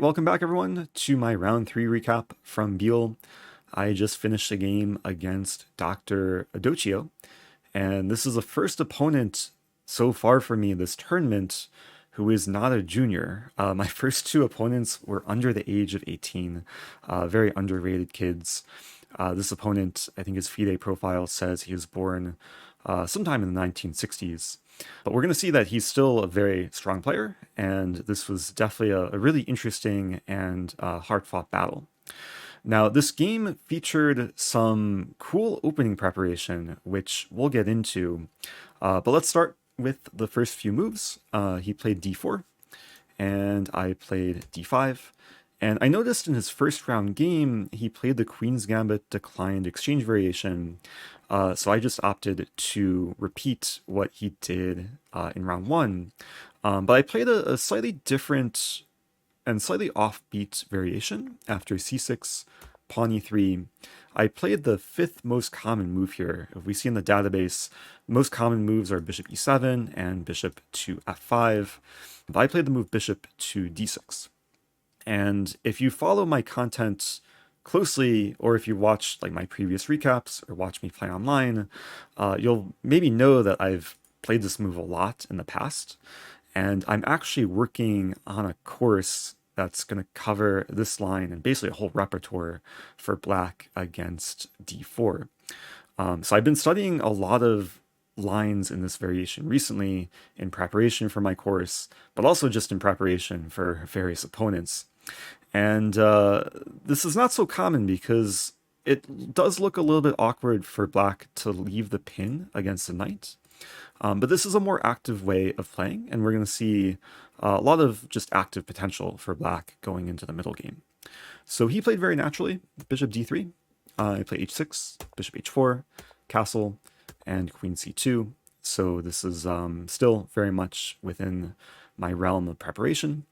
Welcome back everyone to my round 3 recap from Biel. I just finished a game against Dr. Adocchio, and this is the first opponent so far for me this tournament who is not a junior. My first two opponents were under the age of 18, very underrated kids. This opponent, I think his FIDE profile says he was born sometime in the 1960s. But we're going to see that he's still a very strong player, and this was definitely a really interesting and hard-fought battle. Now, this game featured some cool opening preparation, which we'll get into. But let's start with the first few moves. He played d4, and I played d5. And I noticed in his first round game, he played the Queen's Gambit declined exchange variation. So I just opted to repeat what he did in round 1. But I played a slightly different and slightly offbeat variation after c6, pawn e3. I played the 5th most common move here. If we see in the database, most common moves are bishop e7 and bishop to f5. But I played the move bishop to d6. And if you follow my content closely, or if you watch like my previous recaps or watch me play online, you'll maybe know that I've played this move a lot in the past. And I'm actually working on a course that's going to cover this line and basically a whole repertoire for black against d4. So I've been studying a lot of lines in this variation recently in preparation for my course, but also just in preparation for various opponents. And this is not so common because it does look a little bit awkward for black to leave the pin against the knight. But this is a more active way of playing, and we're going to see a lot of just active potential for black going into the middle game. So he played very naturally, bishop d3. I play h6, bishop h4, castle, and queen c2. So this is still very much within my realm of preparation.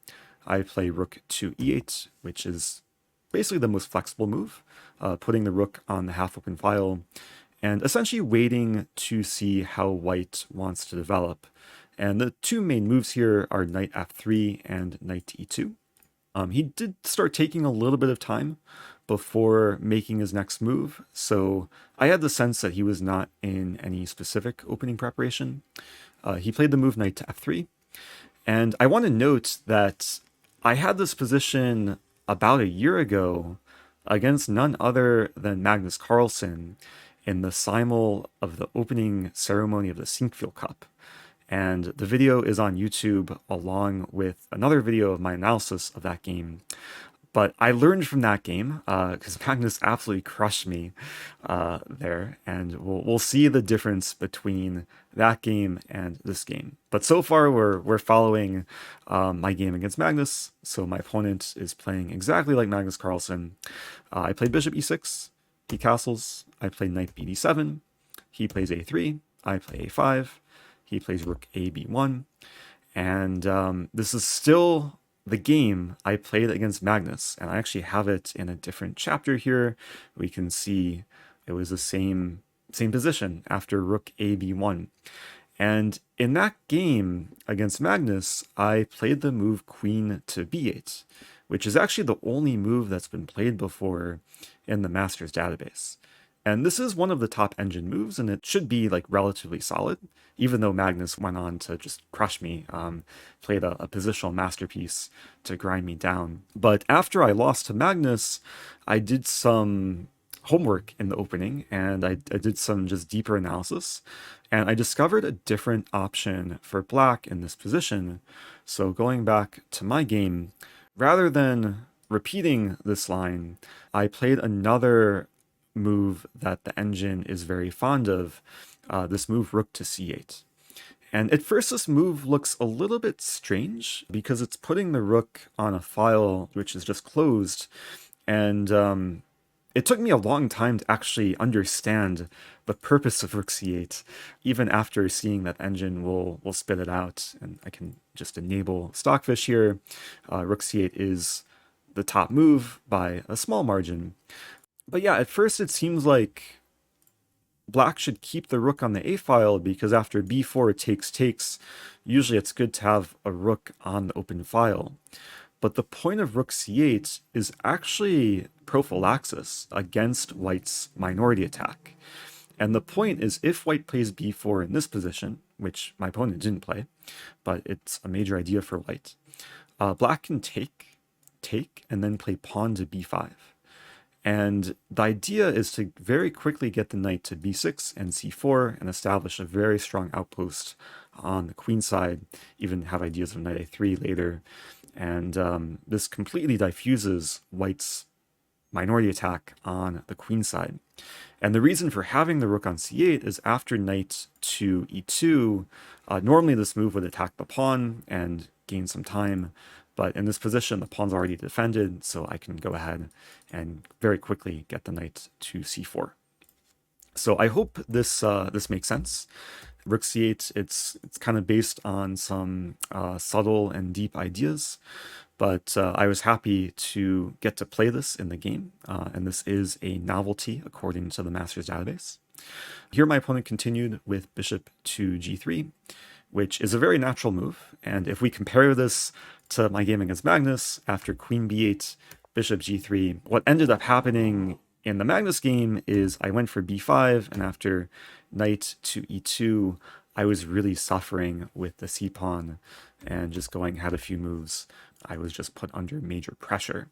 I play rook to e8, which is basically the most flexible move, putting the rook on the half-open file, and essentially waiting to see how white wants to develop. And the two main moves here are knight f3 and knight to e2. He did start taking a little bit of time before making his next move, so I had the sense that he was not in any specific opening preparation. He played the move knight to f3, and I want to note that I had this position about a year ago against none other than Magnus Carlsen in the simul of the opening ceremony of the Sinkfield Cup. And the video is on YouTube along with another video of my analysis of that game. But I learned from that game because Magnus absolutely crushed me there, and we'll see the difference between that game and this game. But so far we're following my game against Magnus. So my opponent is playing exactly like Magnus Carlsen. I played bishop e6, he castles. I play knight bd7, he plays a3. I play a5, he plays rook a b1, and this is still the game I played against Magnus, and I actually have it in a different chapter here. We can see it was the same position after rook a b1. And in that game against Magnus, I played the move queen to b8, which is actually the only move that's been played before in the Masters database. And this is one of the top engine moves, and it should be like relatively solid, even though Magnus went on to just crush me, played a positional masterpiece to grind me down. But after I lost to Magnus, I did some homework in the opening, and I did some just deeper analysis, and I discovered a different option for black in this position. So going back to my game, rather than repeating this line, I played another move that the engine is very fond of, this move rook to c8. And at first this move looks a little bit strange because it's putting the rook on a file which is just closed, and it took me a long time to actually understand the purpose of rook c8, even after seeing that engine will spit it out. And I can just enable Stockfish here. Rook c8 is the top move by a small margin. But yeah, at first it seems like black should keep the rook on the a file because after b4 takes, usually it's good to have a rook on the open file. But the point of rook c8 is actually prophylaxis against white's minority attack. And the point is, if white plays b4 in this position, which my opponent didn't play, but it's a major idea for white, black can take, and then play pawn to b5. And the idea is to very quickly get the knight to b6 and c4 and establish a very strong outpost on the queen side, even have ideas of knight a3 later. And this completely diffuses white's minority attack on the queen side. And the reason for having the rook on c8 is after knight to e2, normally this move would attack the pawn and gain some time, but in this position the pawn's already defended, so I can go ahead and very quickly get the knight to c4. So I hope this makes sense. Rook c8, it's kind of based on some subtle and deep ideas, but I was happy to get to play this in the game, and this is a novelty according to the Master's database. Here my opponent continued with bishop to g3, which is a very natural move, and if we compare this to my game against Magnus, after queen b8, bishop g3, what ended up happening in the Magnus game is I went for b5, and after knight to e2, I was really suffering with the c-pawn, and just had a few moves, I was just put under major pressure.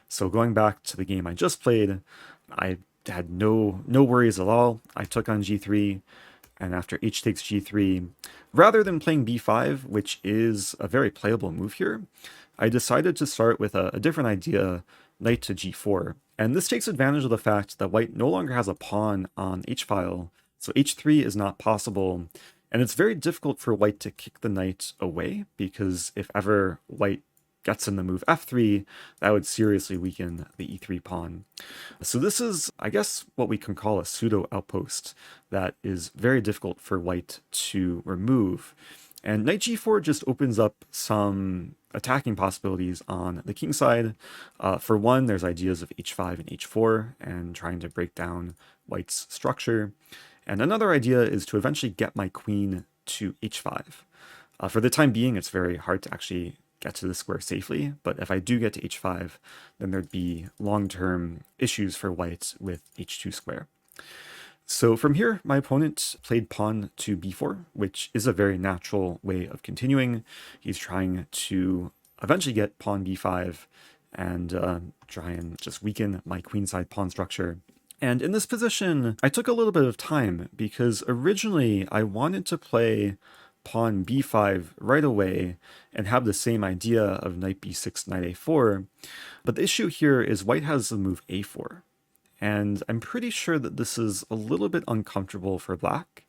So going back to the game I just played, I had no worries at all. I took on g3, and after h takes g3, rather than playing b5, which is a very playable move here, I decided to start with a different idea, knight to g4. And this takes advantage of the fact that white no longer has a pawn on h-file, so h3 is not possible, and it's very difficult for white to kick the knight away, because if ever white gets in the move f3, that would seriously weaken the e3 pawn. So this is, I guess, what we can call a pseudo outpost that is very difficult for white to remove. And knight g4 just opens up some attacking possibilities on the king side. For one, there's ideas of h5 and h4 and trying to break down white's structure. And another idea is to eventually get my queen to h5. For the time being, it's very hard to actually get to the square safely, but if I do get to h5, then there'd be long-term issues for white with h2 square. So from here, my opponent played pawn to b4, which is a very natural way of continuing. He's trying to eventually get pawn b5 and try and just weaken my queenside pawn structure. And in this position, I took a little bit of time because originally I wanted to play pawn b5 right away and have the same idea of knight b6, knight a4. But the issue here is white has the move a4. And I'm pretty sure that this is a little bit uncomfortable for black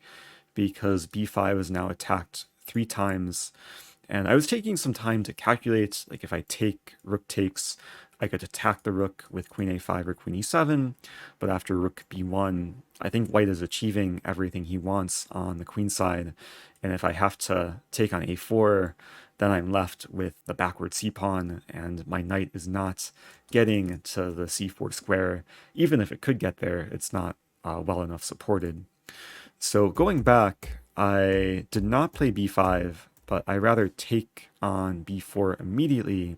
because b5 is now attacked 3 times. And I was taking some time to calculate, like if I take rook takes, I could attack the rook with queen a5 or queen e7, but after rook b1, I think white is achieving everything he wants on the queen side, and if I have to take on a4, then I'm left with the backward c-pawn, and my knight is not getting to the c4 square. Even if it could get there, it's not well enough supported. So going back, I did not play b5, but I rather take on b4 immediately.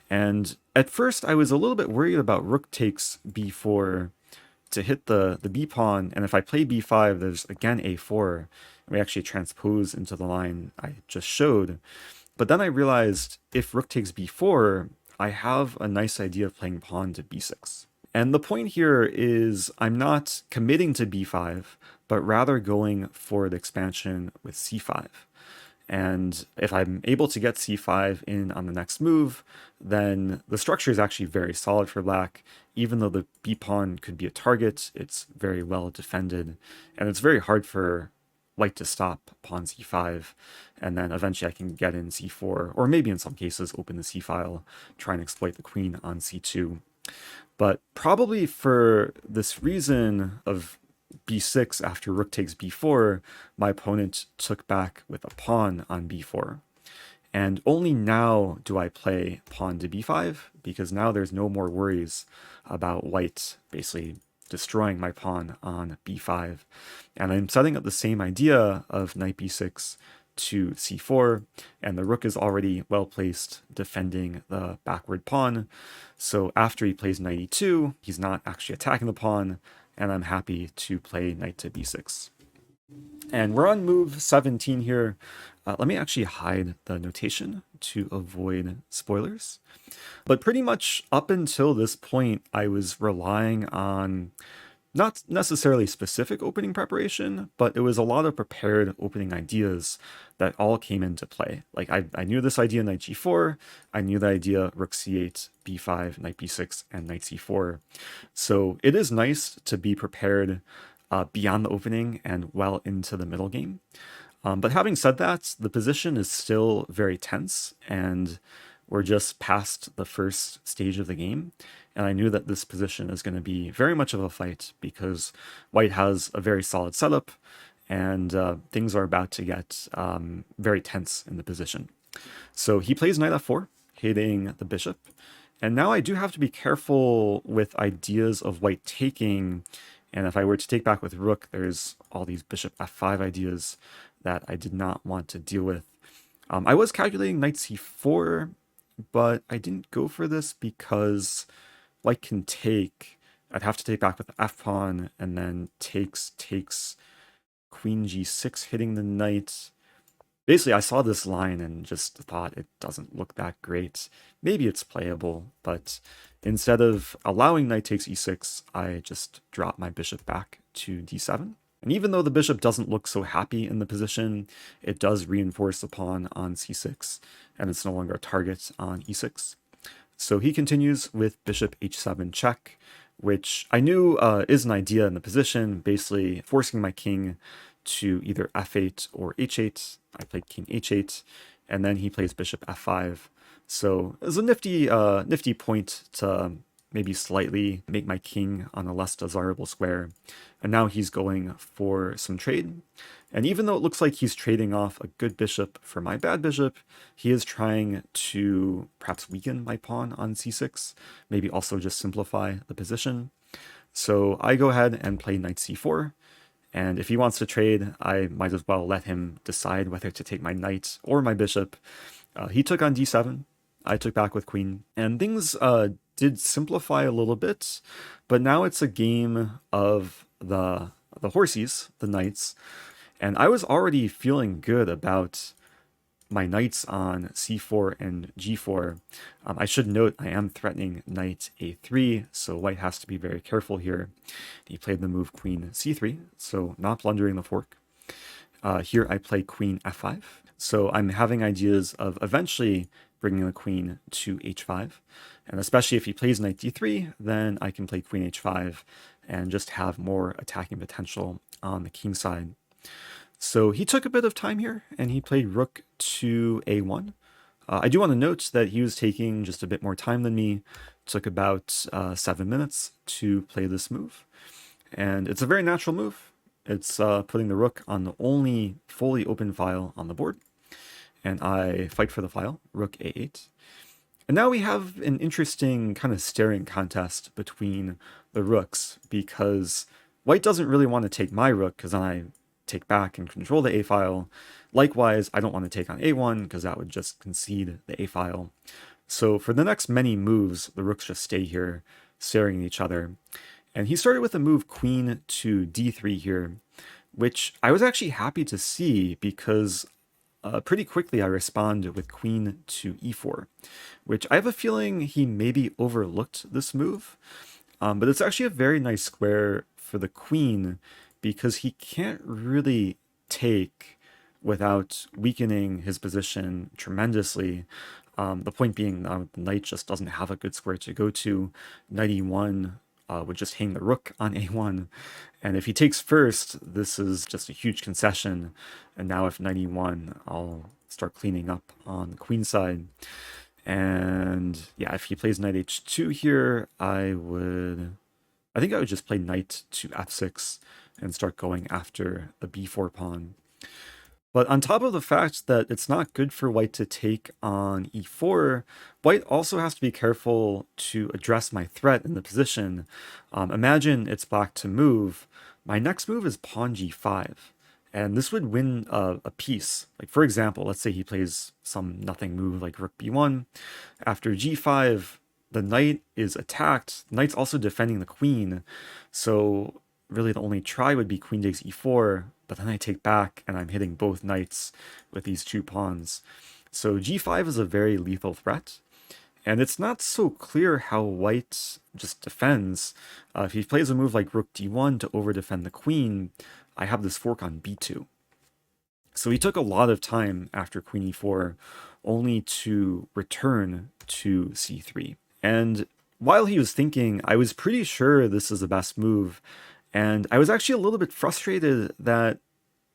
And at first I was a little bit worried about rook takes b4 to hit the b pawn, and if I play b5, there's again a4, and we actually transpose into the line I just showed. But then I realized if rook takes b4, I have a nice idea of playing pawn to b6. And the point here is I'm not committing to b5, but rather going for the expansion with c5. And if I'm able to get c5 in on the next move, then the structure is actually very solid for black. Even though the b-pawn could be a target, it's very well defended. And it's very hard for white to stop pawn c5. And then eventually I can get in c4, or maybe in some cases open the c-file, try and exploit the queen on c2. But probably for this reason of b6 after rook takes b4, my opponent took back with a pawn on b4. And only now do I play pawn to b5, because now there's no more worries about white basically destroying my pawn on b5. And I'm setting up the same idea of knight b6 to c4, and the rook is already well placed defending the backward pawn. So after he plays knight e2, he's not actually attacking the pawn, and I'm happy to play knight to b6. And we're on move 17 here. Let me actually hide the notation to avoid spoilers. But pretty much up until this point, I was relying on not necessarily specific opening preparation, but it was a lot of prepared opening ideas that all came into play. Like I knew this idea knight g4, I knew the idea rook c8, b5, knight b6, and knight c4. So it is nice to be prepared beyond the opening and well into the middle game. But having said that, the position is still very tense, and we're just past the first stage of the game. And I knew that this position is going to be very much of a fight because white has a very solid setup, and things are about to get very tense in the position. So he plays knight f4, hitting the bishop. And now I do have to be careful with ideas of white taking. And if I were to take back with rook, there's all these bishop f5 ideas that I did not want to deal with. I was calculating knight c4, but I didn't go for this because white can take. I'd have to take back with the f-pawn, and then takes, queen g6, hitting the knight. Basically, I saw this line and just thought it doesn't look that great. Maybe it's playable, but instead of allowing knight takes e6, I just drop my bishop back to d7. And even though the bishop doesn't look so happy in the position, it does reinforce the pawn on c6, and it's no longer a target on e6. So he continues with bishop h7 check, which I knew is an idea in the position, basically forcing my king to either f8 or h8. I played king h8, and then he plays bishop f5. So it was a nifty point to maybe slightly make my king on a less desirable square. And now he's going for some trade. And even though it looks like he's trading off a good bishop for my bad bishop, he is trying to perhaps weaken my pawn on c6, maybe also just simplify the position. So I go ahead and play knight c4. And if he wants to trade, I might as well let him decide whether to take my knight or my bishop. He took on d7. I took back with queen. And things did simplify a little bit, but now it's a game of the horsies, the knights. And I was already feeling good about my knights on c4 and g4. I should note I am threatening knight a3, so white has to be very careful here. He played the move queen c3, so not blundering the fork. Here I play queen f5, so I'm having ideas of eventually bringing the queen to h5, and especially if he plays knight d3, then I can play queen h5 and just have more attacking potential on the king side. So he took a bit of time here, and he played rook to a1. I do want to note that he was taking just a bit more time than me. It took about 7 minutes to play this move. And it's a very natural move. It's putting the rook on the only fully open file on the board. And I fight for the file, rook a8. And now we have an interesting kind of staring contest between the rooks, because white doesn't really want to take my rook, because then I take back and control the a file. Likewise, I don't want to take on a1 because that would just concede the a file. So for the next many moves, the rooks just stay here, staring at each other. And he started with a move queen to d3 here, which I was actually happy to see because pretty quickly I responded with queen to e4, which I have a feeling he maybe overlooked this move. But it's actually a very nice square for the queen, because he can't really take without weakening his position tremendously. The point being the knight just doesn't have a good square to go to. Knight e1 would just hang the rook on a1. And if he takes first, this is just a huge concession. And now if knight e1, I'll start cleaning up on the queen side. And yeah, if he plays knight h2 here, I think I would just play knight to f6 and start going after the b4 pawn. But on top of the fact that it's not good for white to take on e4, white also has to be careful to address my threat in the position. Imagine it's black to move. My next move is pawn g5. And this would win a piece. Like, for example, let's say he plays some nothing move like rook b1. After g5, the knight is attacked. The knight's also defending the queen. So really the only try would be queen takes e4, but then I take back and I'm hitting both knights with these two pawns. So g5 is a very lethal threat. And it's not so clear how white just defends. If he plays a move like rook d1 to over-defend the queen, I have this fork on b2. So he took a lot of time after queen e4 only to return to c3. And while he was thinking, I was pretty sure this is the best move. And I was actually a little bit frustrated that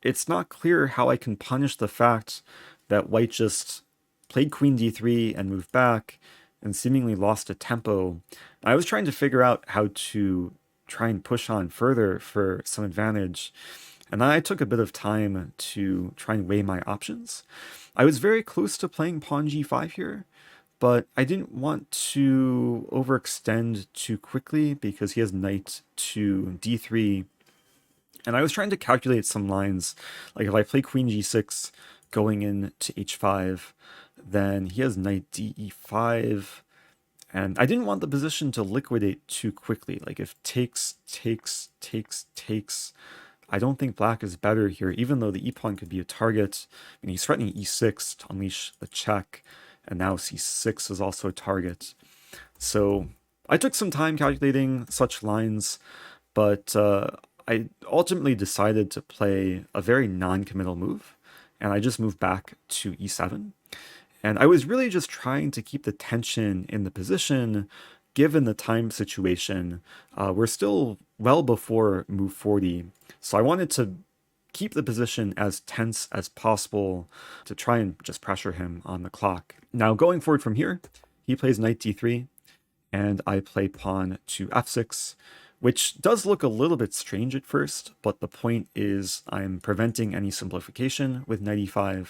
it's not clear how I can punish the fact that white just played queen d3 and moved back and seemingly lost a tempo. I was trying to figure out how to try and push on further for some advantage. And then I took a bit of time to try and weigh my options. I was very close to playing pawn g5 here, but I didn't want to overextend too quickly because he has knight to d3. And I was trying to calculate some lines, like if I play queen g6 going into h5, then he has knight de5, and I didn't want the position to liquidate too quickly. Like if takes, I don't think black is better here, even though the e-pawn could be a target. I mean, he's threatening e6 to unleash the check, and now c6 is also a target. So I took some time calculating such lines, but I ultimately decided to play a very non-committal move, and I just moved back to e7. And I was really just trying to keep the tension in the position, given the time situation. We're still well before move 40, so I wanted to keep the position as tense as possible to try and just pressure him on the clock. Now, going forward from here, he plays knight d3, and I play pawn to f6, which does look a little bit strange at first, but the point is I'm preventing any simplification with knight e5,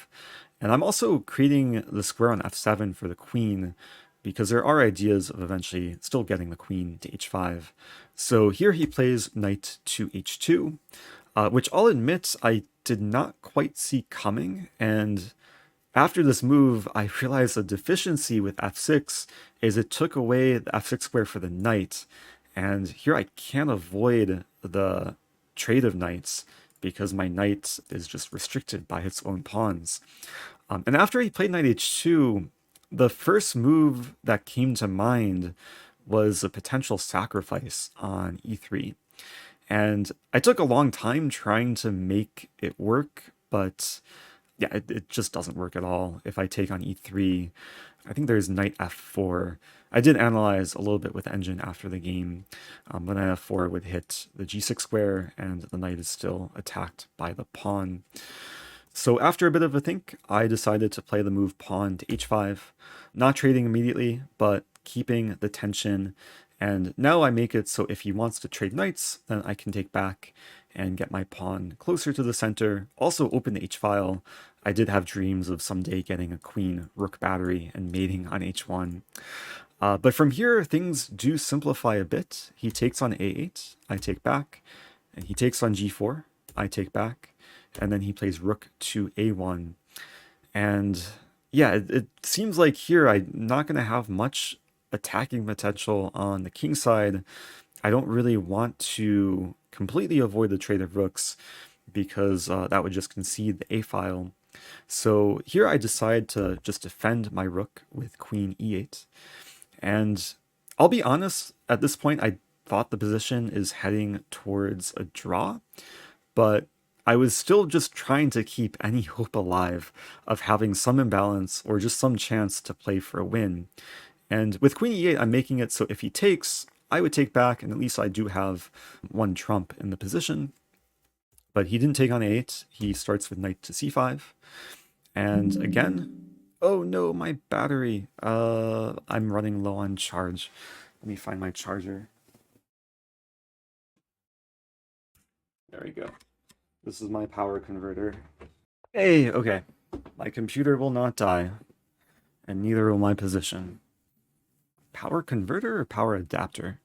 and I'm also creating the square on f7 for the queen, because there are ideas of eventually still getting the queen to h5. So here he plays knight to h2, which I'll admit I did not quite see coming, and after this move, I realized the deficiency with f6 is it took away the f6 square for the knight, and here I can't avoid the trade of knights because my knight is just restricted by its own pawns. And after he played knight h2, the first move that came to mind was a potential sacrifice on e3. And I took a long time trying to make it work, but yeah, it just doesn't work at all. If I take on e3, I think there's knight f4. I did analyze a little bit with Engine after the game, but knight f4 would hit the g6 square, and the knight is still attacked by the pawn. So after a bit of a think, I decided to play the move pawn to h5, not trading immediately, but keeping the tension. And now I make it so if he wants to trade knights, then I can take back and get my pawn closer to the center. Also open the h-file. I did have dreams of someday getting a queen rook battery and mating on h1. But from here, things do simplify a bit. He takes on a8, I take back, and he takes on g4, I take back, and then he plays rook to a1. And yeah, it seems like here I'm not going to have much attacking potential on the king side. I don't really want to completely avoid the trade of rooks because that would just concede the a-file. So here I decide to just defend my rook with queen e8. And I'll be honest, at this point I thought the position is heading towards a draw, but I was still just trying to keep any hope alive of having some imbalance or just some chance to play for a win. And with queen e8, I'm making it so if he takes, I would take back, and at least I do have one trump in the position. But he didn't take on a8. He starts with knight to c5. And again, oh no, my battery. I'm running low on charge. Let me find my charger. There we go. This is my power converter. Hey, okay. My computer will not die, and neither will my position. Power converter or power adapter?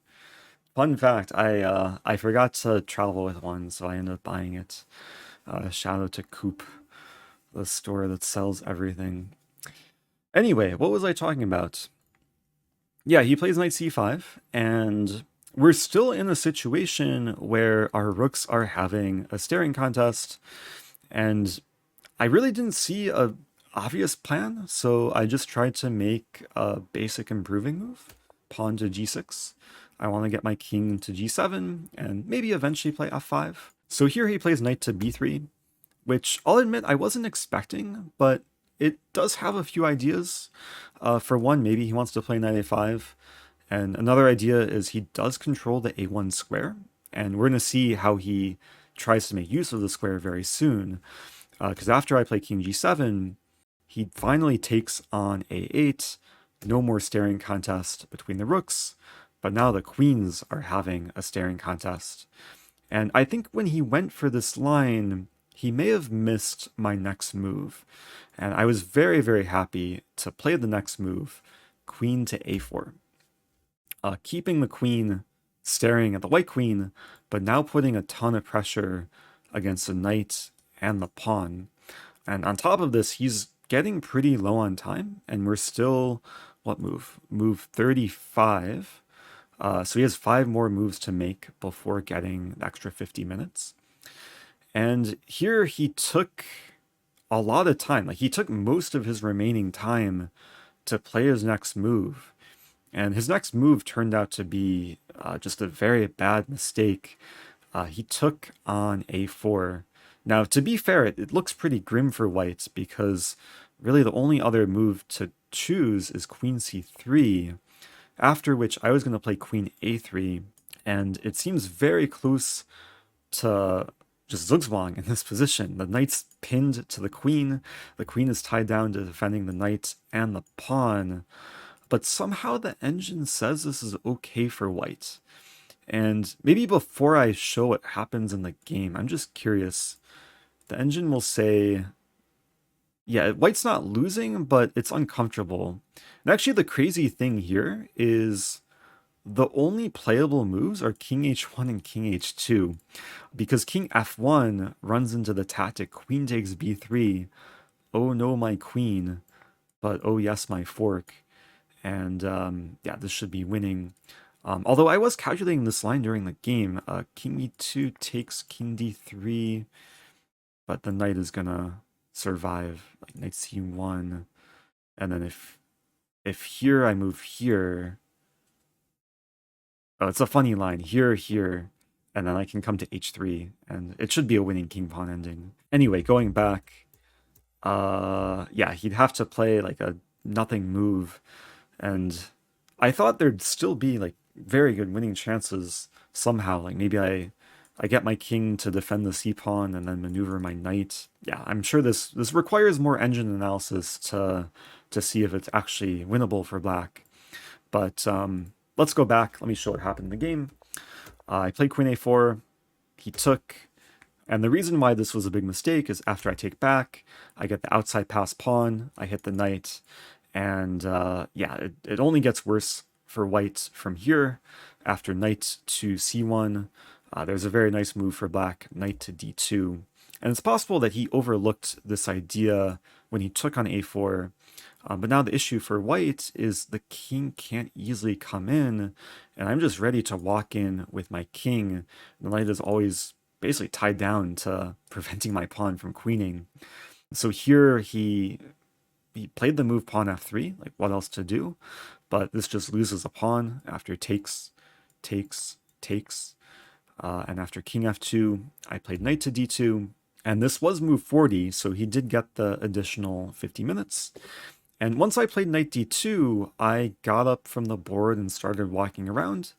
Fun fact, I forgot to travel with one, so I ended up buying it. Shout out to Coop, the store that sells everything. Anyway, what was I talking about? Yeah, he plays knight c5, and we're still in a situation where our rooks are having a staring contest, and I really didn't see a obvious plan, so I just tried to make a basic improving move, pawn to g6. I want to get my king to g7, and maybe eventually play f5. So here he plays knight to b3, which I'll admit I wasn't expecting, but it does have a few ideas. For one, maybe he wants to play knight a5, and another idea is he does control the a1 square, and we're going to see how he tries to make use of the square very soon, because after I play king g7, he finally takes on a8, no more staring contest between the rooks, but now the queens are having a staring contest. And I think when he went for this line, he may have missed my next move. And I was very, very happy to play the next move, queen to a4. Keeping the queen staring at the white queen, but now putting a ton of pressure against the knight and the pawn. And on top of this, he's getting pretty low on time, and we're still, what move? Move 35. So he has 5 more moves to make before getting the extra 50 minutes. And here he took a lot of time. Like, he took most of his remaining time to play his next move. And his next move turned out to be just a very bad mistake. He took on a4. Now, to be fair, it looks pretty grim for white because really the only other move to choose is queen c3, after which I was going to play queen a3, and it seems very close to just zugzwang in this position. The knight's pinned to the queen is tied down to defending the knight and the pawn, but somehow the engine says this is okay for white. And maybe before I show what happens in the game, I'm just curious. The engine will say, yeah, white's not losing, but it's uncomfortable. And actually the crazy thing here is the only playable moves are king h1 and king h2, because king f1 runs into the tactic queen takes b3, oh no my queen, but oh yes my fork. And yeah, this should be winning. Although I was calculating this line during the game, king e2 takes king d3, but the knight is gonna survive, like knight c1, and then if here I move here, oh, it's a funny line, here, and then I can come to h3, and it should be a winning king pawn ending. Anyway, going back, yeah, he'd have to play like a nothing move, and I thought there'd still be like very good winning chances somehow. Like maybe I get my king to defend the c-pawn and then maneuver my knight. Yeah, I'm sure this requires more engine analysis to see if it's actually winnable for black. But let's go back. Let me show what happened in the game. I played queen a4. He took. And the reason why this was a big mistake is after I take back, I get the outside pass pawn, I hit the knight, and yeah, it only gets worse for white from here. After knight to c1, there's a very nice move for black, knight to d2. And it's possible that he overlooked this idea when he took on a4, but now the issue for white is the king can't easily come in, and I'm just ready to walk in with my king. The knight is always basically tied down to preventing my pawn from queening. So here he played the move pawn f3, like what else to do? But this just loses a pawn after takes, and after king f2, I played knight to d2, and this was move 40, so he did get the additional 50 minutes. And once I played knight d2, I got up from the board and started walking around,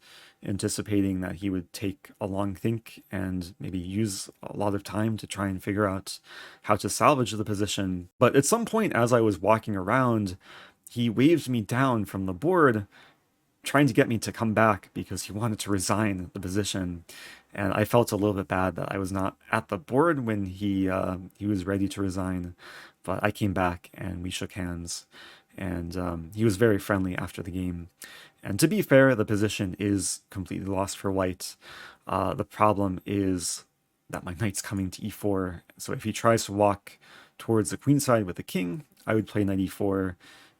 anticipating that he would take a long think and maybe use a lot of time to try and figure out how to salvage the position. But at some point as I was walking around, he waved me down from the board, trying to get me to come back because he wanted to resign the position. And I felt a little bit bad that I was not at the board when he was ready to resign. But I came back and we shook hands, and he was very friendly after the game. And to be fair, the position is completely lost for white. The problem is that my knight's coming to e4. So if he tries to walk towards the queen side with the king, I would play knight e4.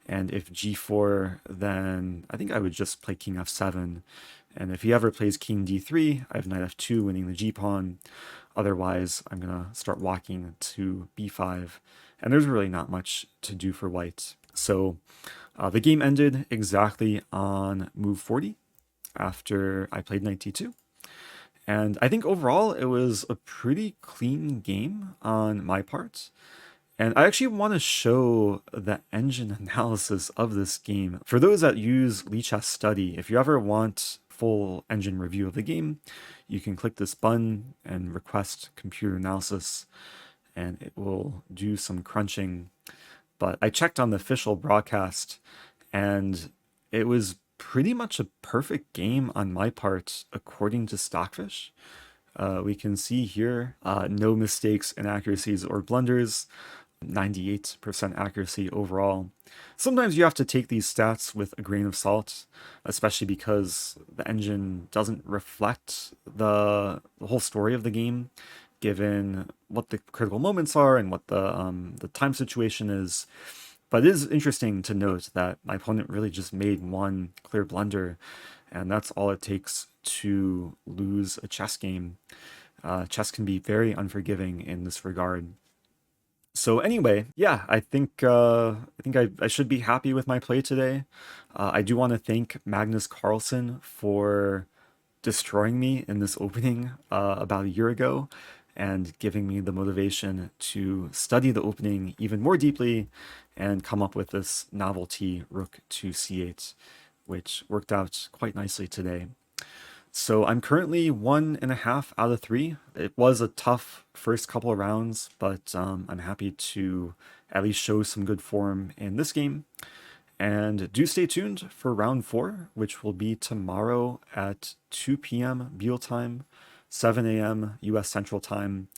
And if g4, then I think I would just play king f7. And if he ever plays king d3, I have knight f2 winning the g-pawn. Otherwise, I'm going to start walking to b5. And there's really not much to do for white. So the game ended exactly on move 40 after I played knight d2. And I think overall it was a pretty clean game on my part. And I actually want to show the engine analysis of this game. For those that use Lichess Study, if you ever want full engine review of the game, you can click this button and request computer analysis, and it will do some crunching. But I checked on the official broadcast, and it was pretty much a perfect game on my part, according to Stockfish. We can see here no mistakes, inaccuracies, or blunders. 98% accuracy overall. Sometimes you have to take these stats with a grain of salt, especially because the engine doesn't reflect the whole story of the game, given what the critical moments are and what the time situation is. But it is interesting to note that my opponent really just made one clear blunder, and that's all it takes to lose a chess game. Chess can be very unforgiving in this regard. So anyway, yeah, I should be happy with my play today. I do want to thank Magnus Carlsen for destroying me in this opening about a year ago and giving me the motivation to study the opening even more deeply and come up with this novelty rook to c8, which worked out quite nicely today. So I'm currently 1.5 out of 3. It was a tough first couple of rounds, but I'm happy to at least show some good form in this game. And do stay tuned for round 4, which will be tomorrow at 2 p.m. Biel time, 7 a.m. US Central Time.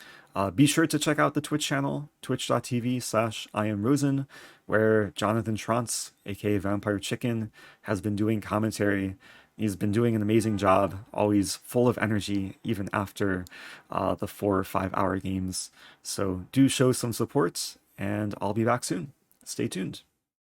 Be sure to check out the Twitch channel, twitch.tv/IamRosen, where Jonathan Trantz, aka Vampire Chicken, has been doing commentary. He's been doing an amazing job, always full of energy, even after the 4 or 5 hour games. So do show some support, and I'll be back soon. Stay tuned.